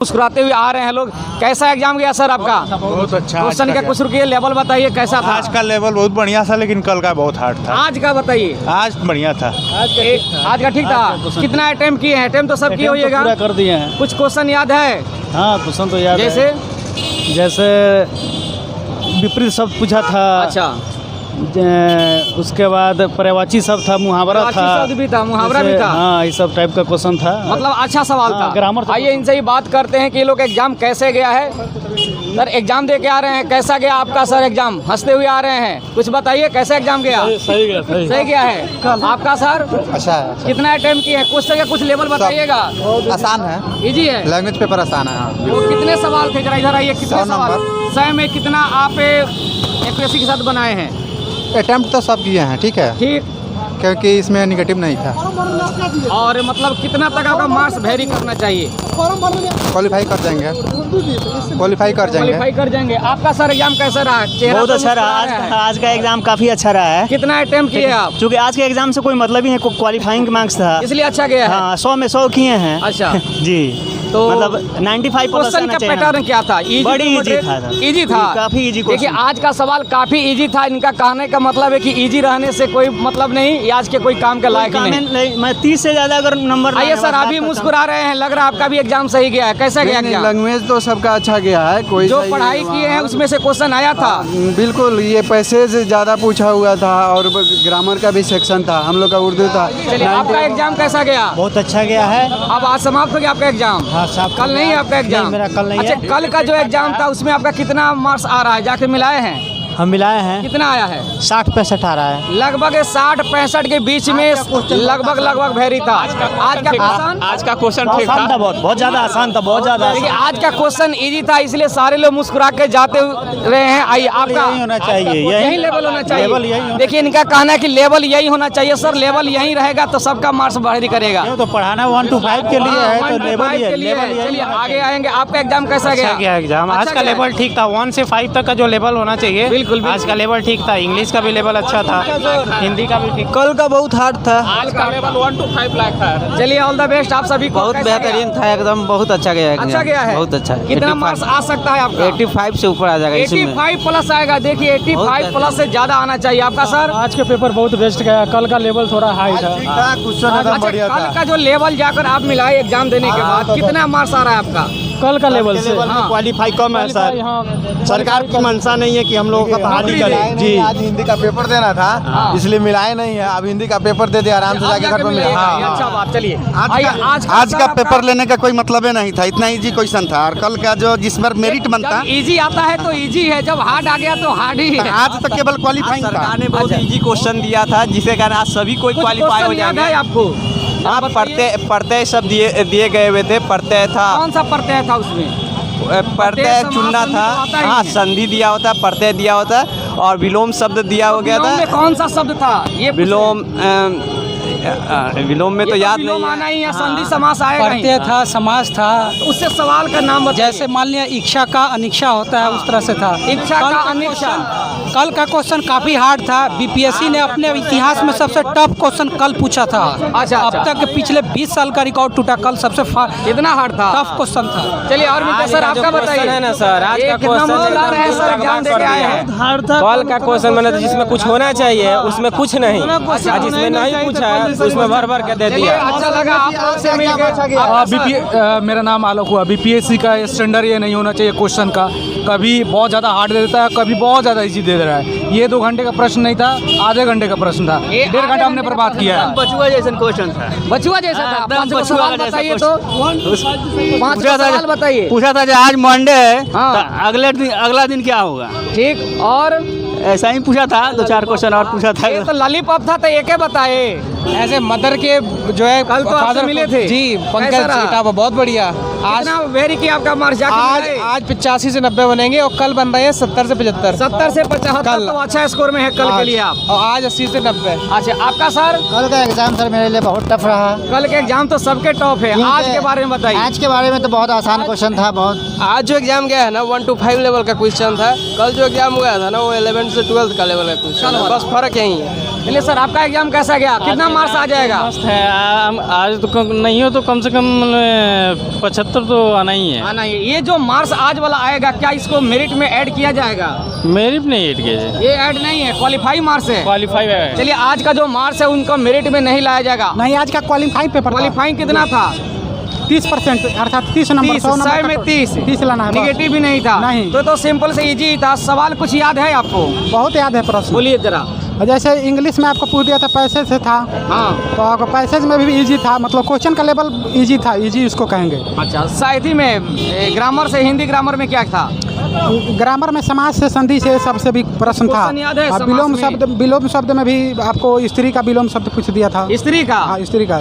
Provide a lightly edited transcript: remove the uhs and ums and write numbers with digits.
मुस्कुराते हुए आ रहे हैं लोग। कैसा एग्जाम गया सर आपका? बहुत अच्छा। क्वेश्चन का कुछ रुकिए, लेवल बताइए कैसा था? आज का लेवल बहुत बढ़िया था, लेकिन कल का बहुत हार्ड था। आज का बताइए। आज बढ़िया था। आज का ठीक था। कितना अटेम्प्ट किए हैं? अटेम्प्ट तो सब किए होइएगा। पूरा कर दिए हैं। कुछ क्वेश्चन याद है? हाँ, क्वेश्चन तो याद है। जैसे विपरीत शब्द पूछा था। अच्छा। उसके बाद पर्यायवाची शब्द था, मुहावरा था, शब्द भी था, मुहावरा भी था। हाँ, इस सब टाइप का क्वेश्चन था। मतलब अच्छा सवाल था। ग्रामर। आइए इनसे ही बात करते हैं कि ये लोग एग्जाम कैसे गया है। सर एग्जाम दे के आ रहे हैं, कैसा गया आपका सर एग्जाम? हंसते हुए आ रहे हैं, कुछ बताइए कैसा एग्जाम गया? सही गया। सही गया है आपका सर? अच्छा है। कितना अटेम्प्ट किए हैं? क्वेश्चन का कुछ लेवल बताइएगा। आसान है, इजी है। लैंग्वेज पेपर आसान है। हाँ। तो कितने सवाल थे? जरा इधर आइए। कितने 100 सवाल? नंबर। 100 में कितना आप एक्यूरेसी के साथ बनाए हैं? अटेम्प्ट तो सब किए हैं, ठीक है, ठीक। क्योंकि इसमें निगेटिव नहीं था। और मतलब कितना तक आपका मार्क्स वेरी करना चाहिए? क्वालिफाई कर जाएंगे। क्वालिफाई कर जाएंगे। आपका सर एग्जाम कैसा रहा? चेहरा बहुत तो अच्छा रहा। मुस्कुरा है। आज का एग्जाम काफी अच्छा रहा है। कितना अटेम्प्ट किए आप? क्योंकि आज के एग्जाम से कोई मतलब ही है, क्वालिफाइंग मार्क्स था, इसलिए अच्छा गया है। हाँ, 100 में 100 किए हैं। अच्छा। जी, तो मतलब 95 क्वेश्चन का पैटर्न क्या था? बड़ी इजी था। इजी था, काफी इजी। देखिए आज का सवाल काफी इजी था। इनका कहने का मतलब है कि इजी रहने से कोई मतलब नहीं, ये आज के कोई काम का लायक नहीं। मैं 30 से ज्यादा अगर नंबर। आइए सर, अभी मुस्कुरा रहे हैं, लग रहा है आपका भी एग्जाम सही गया है। कैसा गया एग्जाम? लैंग्वेज तो सबका अच्छा गया है। कोई जो पढ़ाई किए हैं उसमें से क्वेश्चन आया था? बिल्कुल, ये पैसेज ज़्यादा पूछा हुआ था और ग्रामर का भी सेक्शन था। हम लोग का उर्दू था। चलिए, आपका एग्जाम कैसा गया? बहुत अच्छा गया है। अब आज समाप्त हो गया आपका एग्जाम? हाँ, कल नहीं है आपका एग्जाम? मेरा कल नहीं अच्छा, है। कल का जो एग्जाम था उसमें आपका कितना मार्क्स आ रहा है? जाके मिलाए हैं? हम मिलाए हैं। कितना आया है? 60-65 आ रहा है। लगभग 60-65 के बीच में लगभग वेरी था। आज का क्वेश्चन ठीक था। बहुत ज्यादा आसान था, बहुत ज्यादा। देखिए आज का क्वेश्चन इजी था, इसलिए सारे लोग मुस्कुरा के जाते रहे हैं। आइए, आपका यही होना चाहिए, यही लेवल होना चाहिए। लेवल यही होना। देखिए इनका कहना है कि लेवल यही होना चाहिए। सर लेवल यही रहेगा तो सबका मार्क्स बढ़ी करेगा। तो पढ़ाना 1 to 5 के लिए है, तो लेवल के लिए है। चलिए आगे आएंगे। आपका एग्जाम कैसा गया? एग्जाम आज का लेवल ठीक था। 1 से 5 तक का जो लेवल होना चाहिए, बिल्कुल आज का लेवल ठीक था। इंग्लिश का भी लेवल अच्छा था, हिंदी का भी ठीक। कल का बहुत हार्ड था। आज का लेवल 1 to 5 लाख था। चलिए ऑल द बेस्ट आप सभी को। बहुत बेहतरीन था, एकदम बहुत अच्छा गया। अच्छा गया है, बहुत अच्छा है। कितना मार्क्स आ सकता है आपका? 85 से ऊपर आ जाएगा इसमें। 85 प्लस आएगा। देखिए 85 प्लस से ज्यादा आना चाहिए आपका सर। आज के पेपर बहुत बेस्ट गया, कल का लेवल थोड़ा हाई था। अच्छा, कल का जो लेवल जाकर आप मिलाए एग्जाम देने के बाद कितना मार्क्स आ रहा है आपका? कल का लेवल से क्वालिफाई कम है सर। सरकार की मंशा नहीं है कि हम लोगों का बहाली करें। जी, आज हिंदी का पेपर देना था, इसलिए मिलाए नहीं है। अब हिंदी का पेपर दे दे, आराम से जाके घर में मिला। अच्छा बात। चलिए आज का पेपर लेने का कोई मतलब ही नहीं था। इतना इजी क्वेश्चन था। और कल का जो जिस पर मेरिट बनता, इजी आता है तो इजी है, जब हार्ड आ गया तो हार्ड ही है। आज तक केवल क्वालिफाइंग था। सरकार ने बहुत इजी क्वेश्चन दिया था, जिससे कारण आज सभी कोई क्वालिफाई हो याद है जाएंगे। आपको? हाँ, पढ़ते सब दिए गए हुए थे। पढ़ते था, कौन सा प्रत्यय था उसमें? प्रत्यय चुनना था। हाँ, संधि दिया होता, प्रत्यय दिया होता और विलोम शब्द दिया हो गया था। कौन सा शब्द था ये? विलोम विलोम में तो याद नहीं आना ही है। संधि समास आएगा। प्रत्यय था, समास था। उससे सवाल का नाम बताइए। जैसे मान लिया इच्छा का अनिच्छा होता है, उस तरह से था। इच्छा का अनिच्छा। कल का क्वेश्चन काफी हार्ड था। बीपीएससी ने अपने इतिहास में सबसे टफ क्वेश्चन कल पूछा था। अच्छा। अब तक पिछले 20 साल का रिकॉर्ड टूटा। कल सबसे कितना हार्ड था? टफ क्वेश्चन था। चलिए और सर आपका बताइए। है ना सर, आज का क्वेश्चन एग्जाम दे के आए हैं। हार्ड था। कल का क्वेश्चन मैंने जिसमें कुछ होना चाहिए उसमें कुछ नहीं, जिसमें नहीं पूछा है उसमें भर के दे दिया। अच्छा लगा आपसे मिलकर। मेरा नाम आलोक हुआ। बीपीएससी का स्टैंडर्ड ये नहीं होना चाहिए क्वेश्चन का। कभी बहुत ज़्यादा हार्ड दे देता है, कभी बहुत ज़्यादा इजी दे रहा है। ये 2 घंटे का प्रश्न नहीं था, आधे घंटे का प्रश्न था। 1.5 घंटा हमने बर्बाद किया है। बचुआ जैसा क्वेश्चन था। बचुआ जैसा था। 5 सवाल बताइए तो 5 सवाल बताइए। पूछा था आज मंडे है, हाँ। अगला दिन क्या होगा। ठीक, और ऐसा ही पूछा था। 2-4 क्वेश्चन और पूछा था। ये तो लॉलीपॉप था तो एक बताए। ऐसे मदर के जो है कल तो आपसे मिले थे जी, कैसा पंकज रहा? सीटा बहुत बढ़िया। आज वेरी की आपका मार्क्स आज 85 से 90 बनेंगे और कल बन रहे हैं 70 से 75। 70 से 75 कल। तो अच्छा स्कोर में है कल के लिए आप। और आज 80 से 90। अच्छा, आपका सर? कल का एग्जाम सर मेरे लिए बहुत टफ रहा। कल के एग्जाम तो सबके टॉप है। आज के बारे में बताइए। आज के बारे में तो बहुत आसान क्वेश्चन था। बहुत आज जो एग्जाम गया है ना 1 to 5 लेवल का क्वेश्चन था। कल जो एग्जाम हुआ था ना वो 11 से 12 का लेवल का क्वेश्चन है। बस फर्क यही है। चलिए सर, आपका एग्जाम कैसा गया? कितना मार्क्स आ जाएगा? मस्त है। आज तो कम नहीं हो तो कम से कम 75 तो आना ही है। आना ये जो मार्क्स आज वाला आएगा, क्या इसको मेरिट में ऐड किया जाएगा? मेरिट नहीं एड किए, ये ऐड नहीं है, क्वालिफाई मार्क्स है। क्वालिफाई है। चलिए, आज का जो मार्क्स है उनको मेरिट में नहीं लाया जाएगा। नहीं, आज का क्वालिफाई पेपर क्वालिफाई कितना था? 30% अर्थात 30 नंबर 30, 100 नंबर 100 में 30 लाना है। निगेटिव भी नहीं था। नहीं। तो सिंपल से इजी था। सवाल कुछ याद है आपको? बहुत याद है प्रश्न। बोलिए जरा। जैसे इंग्लिश में आपको पूछ दिया था, पैसे से था। हाँ, तो आपको पैसेज में भी इजी था, मतलब क्वेश्चन का लेवल इजी था, इजी इसको कहेंगे। अच्छा, साहित्य में ग्रामर से, हिंदी ग्रामर में क्या था? ग्रामर में समाज से, संधि से सबसे भी प्रश्न था। क्वेश्चन याद है और समास में? विलोम शब्द में भी आपको स्त्री का विलोम शब्द पूछ दिया था। स्त्री का? हाँ, स्त्री का।